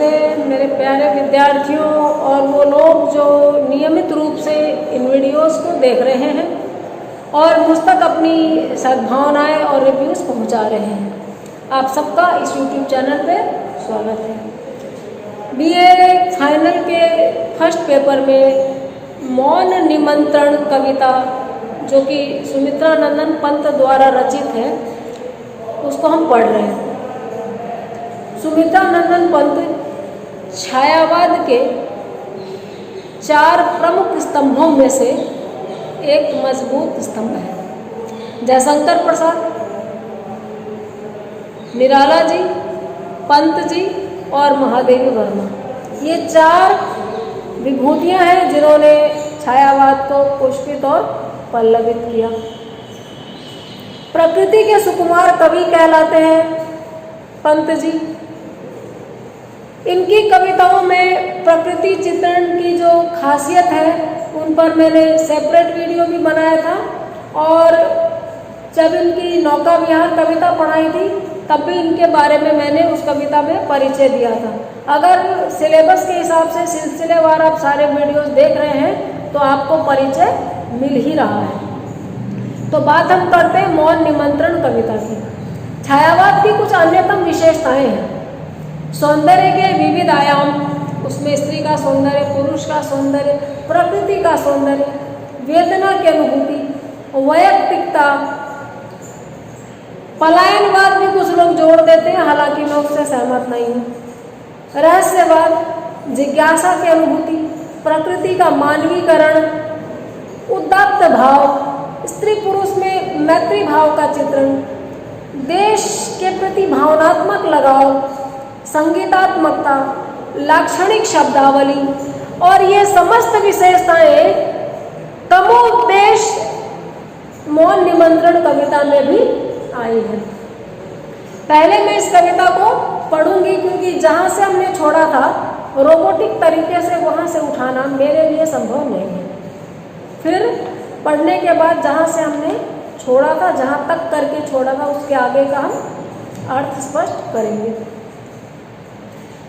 नमस्ते मेरे प्यारे विद्यार्थियों और वो लोग जो नियमित रूप से इन वीडियोस को देख रहे हैं और मुझ तक अपनी सद्भावनाएं और रिव्यूज़ पहुंचा रहे हैं। आप सबका इस YouTube चैनल पे स्वागत है। बीए फाइनल के फर्स्ट पेपर में मौन निमंत्रण कविता जो कि सुमित्रा नंदन पंत द्वारा रचित है उसको हम पढ़ रहे हैं। सुमित्रा नंदन पंत छायावाद के 4 प्रमुख स्तंभों में से एक मजबूत स्तंभ है। जयशंकर प्रसाद, निराला जी, पंत जी और महादेवी वर्मा, ये 4 विभूतियां हैं जिन्होंने छायावाद को पुष्पित और पल्लवित किया। प्रकृति के सुकुमार कवि कहलाते हैं पंत जी। इनकी कविताओं में प्रकृति चित्रण की जो खासियत है उन पर मैंने सेपरेट वीडियो भी बनाया था और जब इनकी नौका विहार कविता पढ़ाई थी तब भी इनके बारे में मैंने उस कविता में परिचय दिया था। अगर सिलेबस के हिसाब से सिलसिलेवार आप सारे वीडियोस देख रहे हैं तो आपको परिचय मिल ही रहा है। तो बात हम करते हैं मौन निमंत्रण कविता की। छायावाद की कुछ अन्यतम विशेषताएं हैं। सौंदर्य के विविध आयाम, उसमें स्त्री का सौंदर्य, पुरुष का सौंदर्य, प्रकृति का सौंदर्य, वेदना की अनुभूति, वैयक्तिकता, पलायनवाद भी कुछ लोग जोड़ देते हैं, हालांकि मैं उससे सहमत नहीं हूँ। रहस्यवाद, जिज्ञासा की अनुभूति, प्रकृति का मानवीकरण, उदात्त भाव, स्त्री पुरुष में मैत्री भाव का चित्रण, देश के प्रति भावनात्मक लगाव, संगीतात्मकता, लाक्षणिक शब्दावली और ये समस्त विशेषताएं कमोपदेश मौन निमंत्रण कविता में भी आई है। पहले मैं इस कविता को पढ़ूंगी क्योंकि जहाँ से हमने छोड़ा था रोबोटिक तरीके से वहाँ से उठाना मेरे लिए संभव नहीं है। फिर पढ़ने के बाद जहाँ से हमने छोड़ा था, जहाँ तक करके छोड़ा था, उसके आगे का हम अर्थ स्पष्ट करेंगे।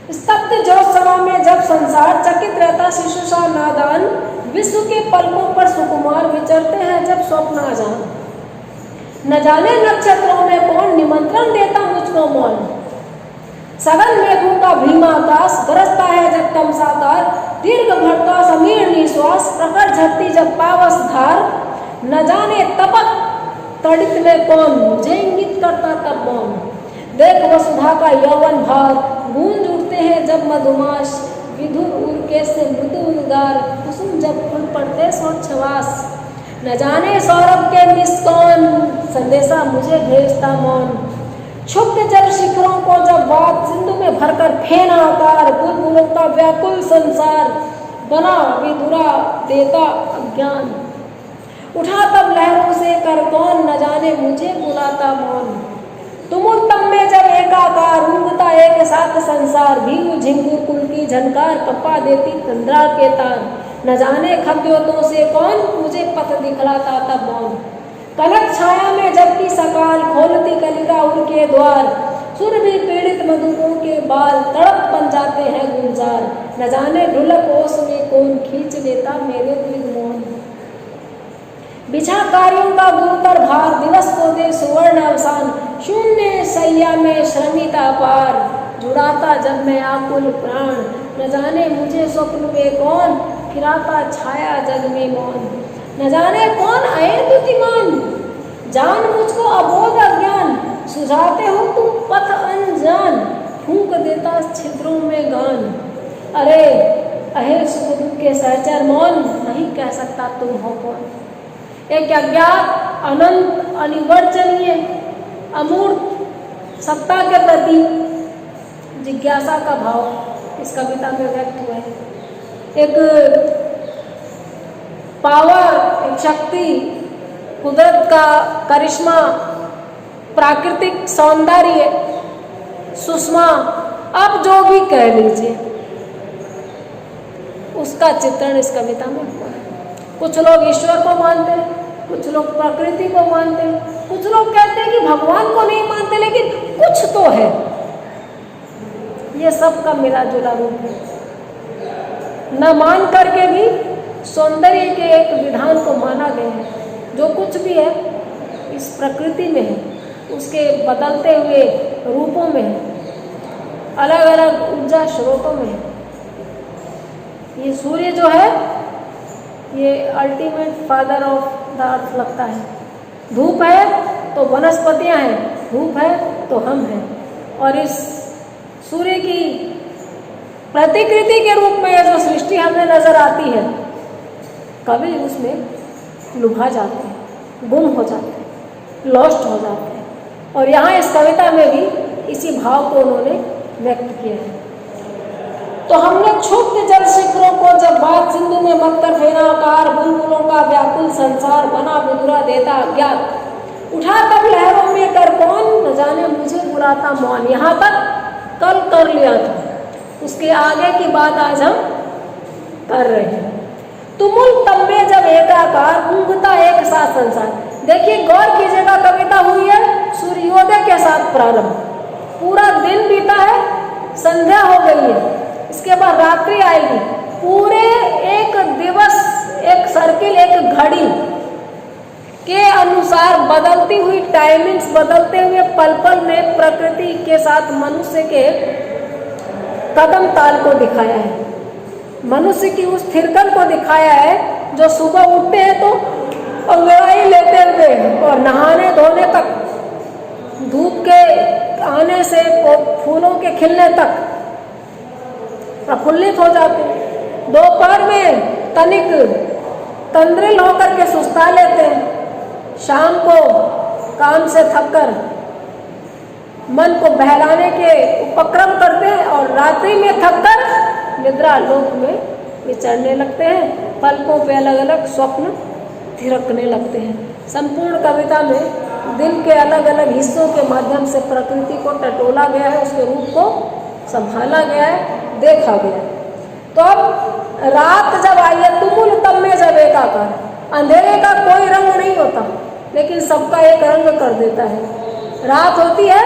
स्तब्ध ज्योत्सना में जब संसार चकित रहता शिशु सा नादान, विश्व के पलकों पर सुकुमार विचरते हैं जब स्वप्न आजान। न जाने नक्षत्रों में कौन निमंत्रण देता मुझको मौन, सघन मेघों का भीमा आकाश गरजता है जब तमसाकार, दीर्घ भटका समीर निश्वास प्रकट झरती जब पावस धार। न जाने तपक तड़ित में कौन मुझे इंगित करता तब मौन, देख वसुधा का यौवन भार गूंज उठते हैं जब मधुमास, विधुर उर्के से मृदु उद्गार कुसुम जब फूल पड़ते स्वच्छवास। न जाने सौरभ के मिस कौन संदेशा मुझे भेजता मौन, क्षुब्ध जल शिखरों को जब बात सिंधु में भरकर फेना आकार, बुलबुलों का व्याकुल संसार बना विधुरा देता अज्ञान। उठा तब लहरों से कर कौन न जाने मुझे बुलाता मौन, तुमुल में जब एकाकार उड़ता एक साथ संसार, भीगु झिंगु कुल की झनकार कपा देती तंद्रा के तार। न जाने खद्योतों से कौन मुझे पथ दिखलाता तब मौन, कनक छाया में जबकि सकाल खोलती कलिका उनके द्वार, सुर भी पीड़ित मधुरों के बाल तड़प बन जाते हैं गुलजार। न जाने ढुलक ओस में कौन खींच लेता मेरे दिल मौन, बिछा कार्यों का गुरुतर भार दिवस को दे सुवर्ण अवसान, शून्य सैया में श्रमिता पार जुड़ाता जब मैं आकुल प्राण। न जाने मुझे स्वप्न में कौन फिराता छाया जग में मौन, न जाने कौन आए दुतिमान जान मुझको अबोध अज्ञान, सुझाते हो तुम पथ अनजान फूंक देता छिद्रों में गान। अरे अहे सुख दुख के सहचर मौन नहीं कह सकता तुम हो कौन, एक अज्ञात अनंत अनिवर्चनीय अमूर्त सत्ता के प्रति जिज्ञासा का भाव इस कविता में व्यक्त हुआ है। एक पावर, एक शक्ति, कुदरत का करिश्मा, प्राकृतिक सौंदर्य, सुषमा, आप जो भी कह लीजिए, उसका चित्रण इस कविता में हुआ है। कुछ लोग ईश्वर को मानते हैं, कुछ लोग प्रकृति को मानते हैं, कुछ लोग कहते हैं कि भगवान को नहीं मानते लेकिन कुछ तो है। ये सब का मिला जुला रूप है। न मान करके भी सौंदर्य के एक विधान को माना गया है। जो कुछ भी है इस प्रकृति में है, उसके बदलते हुए रूपों में है, अलग अलग ऊर्जा स्रोतों में है। ये सूर्य जो है ये ultimate father of the earth लगता है। धूप है तो वनस्पतियां हैं, धूप है तो हम हैं। और इस सूर्य की प्रतिकृति के रूप में ये जो सृष्टि हमें नजर आती है, कभी उसमें लुभा जाते हैं, गुम हो जाते हैं, लॉस्ट हो जाते हैं। और यहाँ इस कविता में भी इसी भाव को उन्होंने व्यक्त किया है। तो हमने क्षुब्ध जल शिखरों को जब बात सिंधु में मत कर फेरा आकार, बुलबुलों का व्याकुल संसार बना विदुरा देता अज्ञात, उठा तब लहरों में कर कौन, न जाने मुझे बुलाता मौन। यहाँ तक कल कर लिया था, उसके आगे की बात आज हम कर रहे हैं। तुमुल तब में जब एकाकार, ऊँघता एक साथ संसार। देखिए गौर कीजिएगा, कविता हुई है सूर्योदय के साथ प्रारंभ, पूरा दिन बीता है, संध्या हो गई है, इसके बाद रात्रि आएगी। पूरे एक दिवस, एक सर्किल, एक घड़ी के अनुसार बदलती हुई टाइमिंग्स, बदलते हुए पल पल में प्रकृति के साथ मनुष्य के कदम ताल को दिखाया है, मनुष्य की उस थिरकन को दिखाया है। जो सुबह उठते हैं तो अंगड़ाई लेते हुए और नहाने धोने तक, धूप के आने से फूलों के खिलने तक प्रफुल्लित हो जाते हैं। दोपहर में तनिक तंद्रिल होकर के सुस्ता लेते हैं, शाम को काम से थककर मन को बहलाने के उपक्रम करते हैं और रात्रि में थककर निद्रा लोक में विचरने लगते हैं। पलकों पे अलग अलग स्वप्न थिरकने लगते हैं। संपूर्ण कविता में दिन के अलग अलग हिस्सों के माध्यम से प्रकृति को टटोला गया है, उसके रूप को संभाला गया है, देखा गया है। तो अब रात जब आई है, तुमुल तब में जब एकाकार, अंधेरे का कोई रंग नहीं होता लेकिन सबका एक रंग कर देता है। रात होती है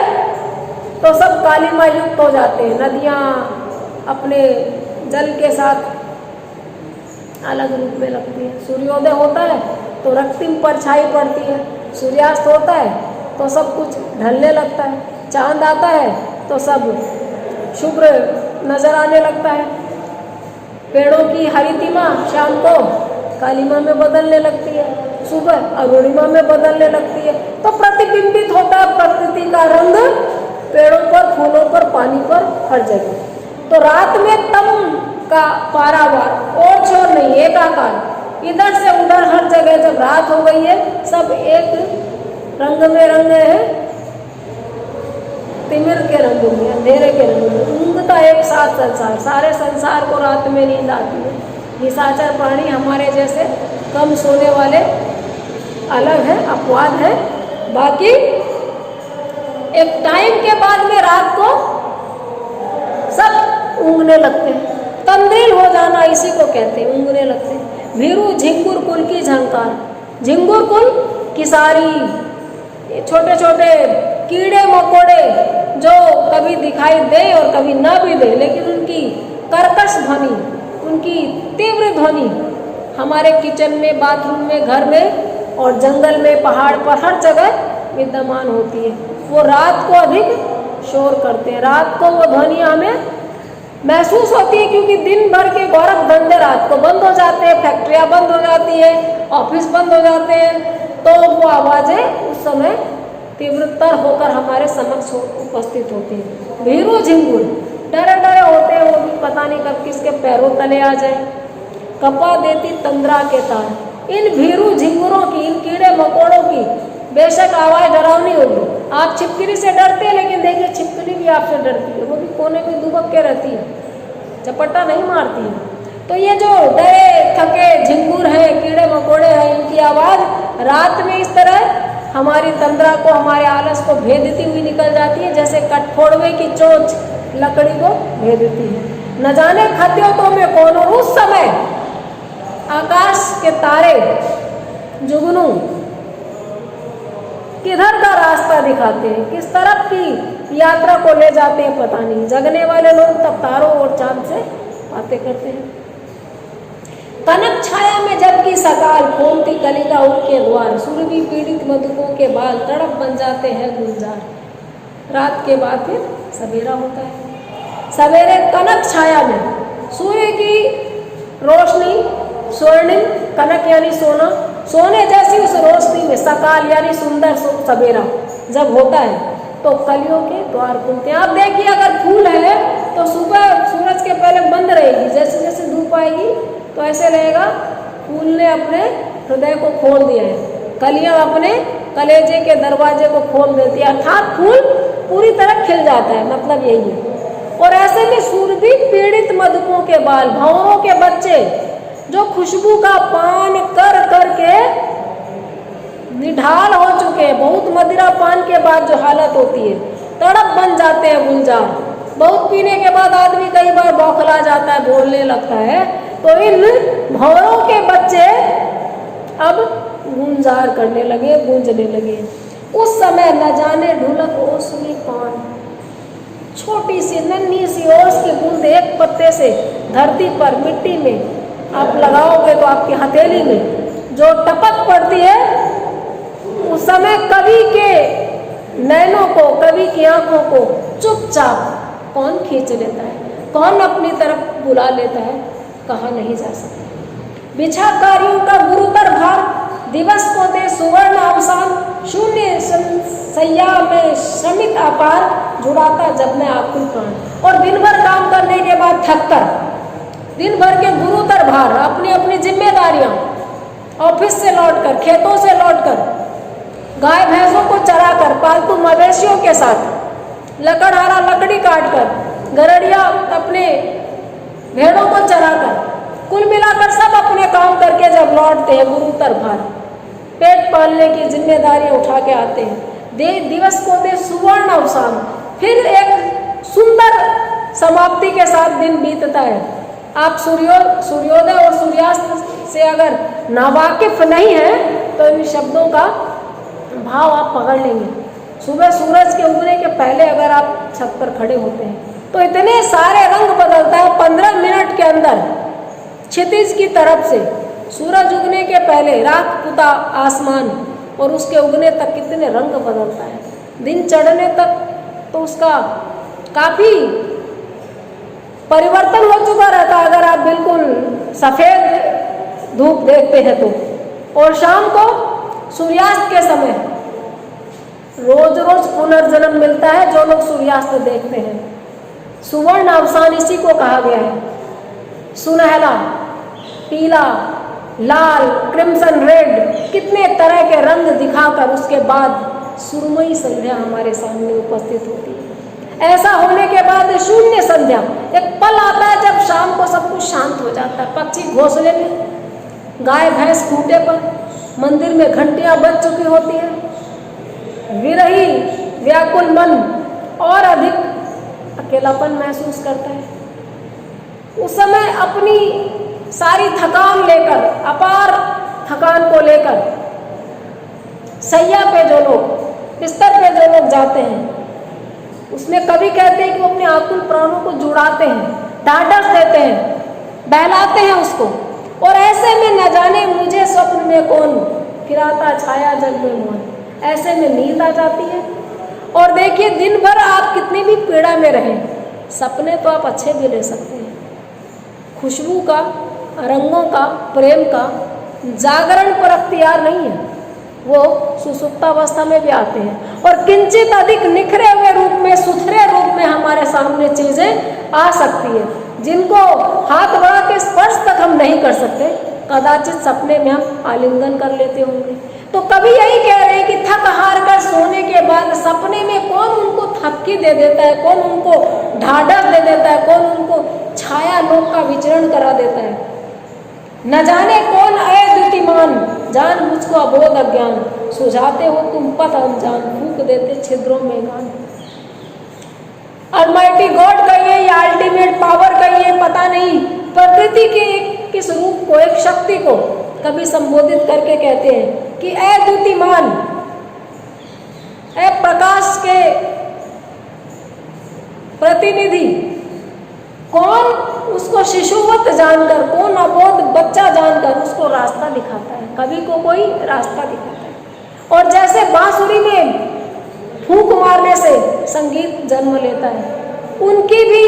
तो सब कालिमा युक्त हो जाते हैं, नदियाँ अपने जल के साथ अलग रूप में लगती है। सूर्योदय होता है तो रक्तिम परछाई पड़ती है, सूर्यास्त होता है तो सब कुछ ढलने लगता है, चांद आता है तो सब शुभ्र नजर आने लगता है। पेड़ों की हरितिमा शाम को कालिमा में बदलने लगती है, सुबह अरुणिमा में बदलने लगती है। तो प्रतिबिंबित होता है प्रकृति का रंग पेड़ों पर, फूलों पर, पानी पर, हर जगह। तो रात में तम का पारावार और छोर नहीं, एकाकार, इधर से उधर हर जगह जब रात हो गई है सब एक रंग में रंग रहे हैं, तिमिर के रंग में, अंधेरे के रंग में। ऊँघता एक साथ संसार, सारे संसार को रात में नींद आती है। निशाचर प्राणी हमारे जैसे कम सोने वाले अलग है, अपवाद है। बाकी एक टाइम के बाद में रात को सब ऊँघने लगते हैं, तंद्रिल हो जाना इसी को कहते हैं, ऊँघने लगते हैं। भीरू झिंगुर कुल की झंकार, झिंगुर कुल किसारी, छोटे छोटे कीड़े मकोड़े जो कभी दिखाई दे और कभी ना भी दे, लेकिन उनकी कर्कश ध्वनि, उनकी तीव्र ध्वनि हमारे किचन में, बाथरूम में, घर में और जंगल में, पहाड़ पर, हर जगह विद्यमान होती है। वो रात को अधिक शोर करते हैं, रात को वो ध्वनियाँ हमें महसूस होती है क्योंकि दिन भर के गौरव धंधे रात को बंद हो जाते हैं, फैक्ट्रियाँ बंद हो जाती हैं, ऑफिस बंद हो जाते हैं, तो वो आवाज़ें उस समय तीव्रतर होकर हमारे समक्ष उपस्थित होती हैं। भीरू झिंगुर डरे डरे होते हैं, वो भी पता नहीं कब किसके पैरों तले आ जाए। कपा देती तंद्रा के तार, इन भीरू झिंगुरों की, इन कीड़े मकोड़ों की बेशक आवाज़ डरावनी होगी। आप छिपकली से डरते हैं, लेकिन देखिए छिपकली भी आपसे डरती है, वो भी कोने में दुबक के रहती है, झपट्टा नहीं मारती है। तो ये जो डरे थके झिंगुर हैं, कीड़े मकोड़े हैं, इनकी आवाज़ रात में इस तरह हमारी तंद्रा को, हमारे आलस को भेदती हुई निकल जाती है, जैसे कठफोड़वे की चोंच लकड़ी को भेदती है। न जाने खत्यों में कौन, और उस समय आकाश के तारे जुगनू किधर का रास्ता दिखाते हैं, किस तरफ की यात्रा को ले जाते हैं पता नहीं। जगने वाले लोग तब तारों और चांद से बातें करते हैं। कनक छाया में जबकि सकाल खोलती कलिका उनके द्वार, सुरभि पीड़ित मधुकों के बाल तड़प बन जाते हैं गुलजार। रात के बाद फिर सवेरा होता है। सवेरे कनक छाया में सूर्य की रोशनी, स्वर्णिम, कनक यानी सोना, सोने जैसी उस रोशनी में सकाल यानी सुंदर सवेरा जब होता है तो कलियों के द्वार खुलते हैं। आप देखिए अगर फूल है तो सुबह सूरज के पहले बंद रहेगी, जैसे जैसे धूप आएगी तो ऐसे रहेगा फूल ने अपने हृदय को खोल दिया है, कलियां अपने कलेजे के दरवाजे को खोल देती है, अर्थात फूल पूरी तरह खिल जाता है, मतलब यही है। और ऐसे में सुरभि पीड़ित मधुकों के बाल, भंवरों के बच्चे जो खुशबू का पान कर कर के निढाल हो चुके हैं, बहुत मदिरा पान के बाद जो हालत होती है, तड़प बन जाते हैं गुलजार। बहुत पीने के बाद आदमी कई बार बौखला जाता है, बोलने लगता है, तो इन भंवरों के बच्चे अब गुंजार करने लगे, गूंजने लगे। उस समय न जाने ढुलक ओसुली कौन, छोटी सी नन्ही सी ओस की बूंद एक पत्ते से धरती पर मिट्टी में आप लगाओगे तो आपकी हथेली में जो टपक पड़ती है, उस समय कवि के नैनों को, कवि की आंखों को चुपचाप कौन खींच लेता है, कौन अपनी तरफ बुला लेता है, कहा नहीं जा सकता। बिछा कार्यों का गुरुतर भार, दिवस को दे सुवर्ण अवसान, शून्य सैया में श्रमित अपार, जुड़ाता जब मैं आकुल प्राण। और दिन भर काम करने के बाद थककर, दिन भर के गुरुतर भार, अपनी अपनी जिम्मेदारियां, ऑफिस से लौटकर, खेतों से लौटकर, गाय भैंसों को चराकर, पालतू मवेशियों के साथ लकड़हारा लकड़ी काटकर, गरड़िया अपने भेड़ों को चराकर, कुल मिलाकर सब अपने काम करके जब लौटते हैं गुरुतर भार, पेट पालने की जिम्मेदारियां उठा के आते हैं, दिवस को दे सुवर्ण अवसान, फिर एक सुंदर समाप्ति के साथ दिन बीतता है। आप सूर्योदय और सूर्यास्त से अगर नावाकिफ नहीं है तो इन शब्दों का भाव आप पकड़ लेंगे। सुबह सूरज के उगने के पहले अगर आप छत पर खड़े होते हैं तो इतने सारे रंग बदलता है 15 मिनट के अंदर। क्षितिज की तरफ से सूरज उगने के पहले रात पुता आसमान और उसके उगने तक कितने रंग बदलता है। दिन चढ़ने तक तो उसका काफी परिवर्तन हो चुका रहता है अगर आप बिल्कुल सफेद धूप देखते हैं तो। और शाम को सूर्यास्त के समय रोज रोज पुनर्जन्म मिलता है जो लोग सूर्यास्त देखते हैं। सुवर्ण अवसान इसी को कहा गया है। सुनहला, पीला, लाल, क्रिम्सन रेड, कितने तरह के रंग दिखाकर उसके बाद सुरमई संध्या हमारे सामने उपस्थित होती है। ऐसा होने के बाद शून्य संध्या, एक पल आता है जब शाम को सब कुछ शांत हो जाता है। पक्षी घोंसले में, गाय भैंस खूंटे पर, मंदिर में घंटियां बज चुकी होती हैं। विरही व्याकुल मन और अधिक अकेलापन महसूस करता है। उस समय अपनी सारी थकान लेकर, अपार थकान को लेकर सैया पे जो लोग, बिस्तर पे जो लोग जाते हैं, उसमें कभी कहते हैं कि वो अपने आकुल प्राणों को जुड़ाते हैं, ढाढ़स देते हैं, बहलाते हैं उसको। और ऐसे में न जाने मुझे स्वप्न में कौन फिराता छाया जग में मौन, ऐसे में नींद आ जाती है। और देखिए दिन भर आप कितनी भी पीड़ा में रहें, सपने तो आप अच्छे भी ले सकते हैं। खुशबू का, रंगों का, प्रेम का जागरण पर अख्तियार नहीं है, वो सुसुप्तावस्था में भी आते हैं। और किंचित अधिक निखरे हुए रूप में, सुथरे रूप में हमारे सामने चीजें आ सकती है जिनको हाथ बढ़ा के स्पर्श तक हम नहीं कर सकते। कदाचित सपने में हम आलिंगन कर लेते होंगे। तो कभी यही कह रहे हैं कि थक हार कर सोने के बाद सपने में कौन उनको थपकी दे देता है, कौन उनको ढाढ़स दे देता है, कौन उनको छाया लोक का विचरण करा देता है। न जाने कौन अद्वितीयमान, जान मुझको अबोध अज्ञान, सुझाते हो तुम पथ अनजान, फूंक देते छिद्रों में गान। अलमाइटी गॉड कहिए या अल्टीमेट पावर कहिए, पता नहीं, प्रकृति के किस रूप को, एक शक्ति को कभी संबोधित करके कहते हैं कि अद्वितीयमान, प्रकाश के प्रतिनिधि, कौन उसको शिशुवत जानकर, कौन अबोध बच्चा जानकर उसको रास्ता दिखाता है, कवि को कोई रास्ता दिखाता है। और जैसे बांसुरी में फूंक मारने से संगीत जन्म लेता है, उनकी भी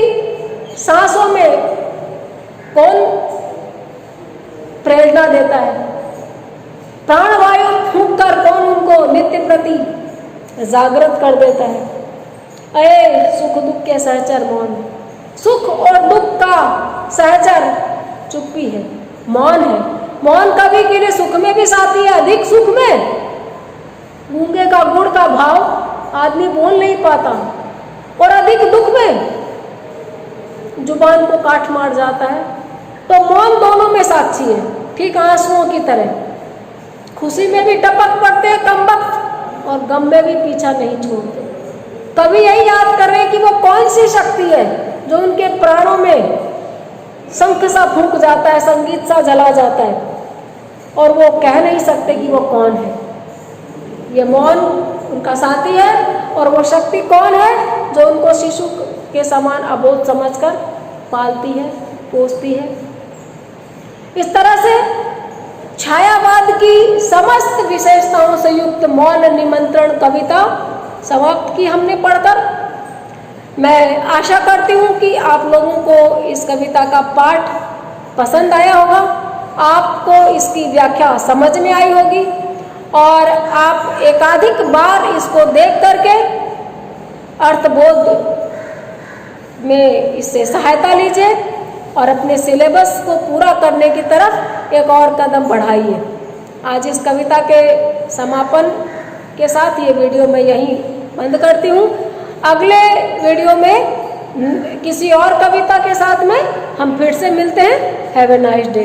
सांसों में कौन प्रेरणा देता है, प्राणवायु फूंक कर कौन उनको नित्य प्रति जागृत कर देता है। अये सुख दुख के सहचर मौन, सुख और दुख का सहचर चुप्पी है, मौन है। मौन कवि के लिए सुख में भी साथी है, अधिक सुख में गूंगे का गुड़ का भाव आदमी बोल नहीं पाता, और अधिक दुख में जुबान को काट मार जाता है। तो मौन दोनों में साक्षी है, ठीक आंसुओं की तरह, खुशी में भी टपक पड़ते हैं कमबख्त और गम में भी पीछा नहीं छोड़ते। कभी यही याद कर रहे हैं कि वो कौन सी शक्ति है जो उनके प्राणों में शंख सा फूंक जाता है, संगीत सा जला जाता है, और वो कह नहीं सकते कि वो कौन है। ये मौन उनका साथी है, और वो शक्ति कौन है जो उनको शिशु के समान अबोध समझकर पालती है, पोसती है। इस तरह से छायावाद की समस्त विशेषताओं से युक्त मौन निमंत्रण कविता समाप्त की हमने पढ़कर। मैं आशा करती हूँ कि आप लोगों को इस कविता का पाठ पसंद आया होगा, आपको इसकी व्याख्या समझ में आई होगी, और आप एकाधिक बार इसको देख करके अर्थबोध में इससे सहायता लीजिए और अपने सिलेबस को पूरा करने की तरफ एक और कदम बढ़ाइए। आज इस कविता के समापन के साथ ये वीडियो मैं यहीं बंद करती हूँ। अगले वीडियो में किसी और कविता के साथ में हम फिर से मिलते हैं। Have a nice day.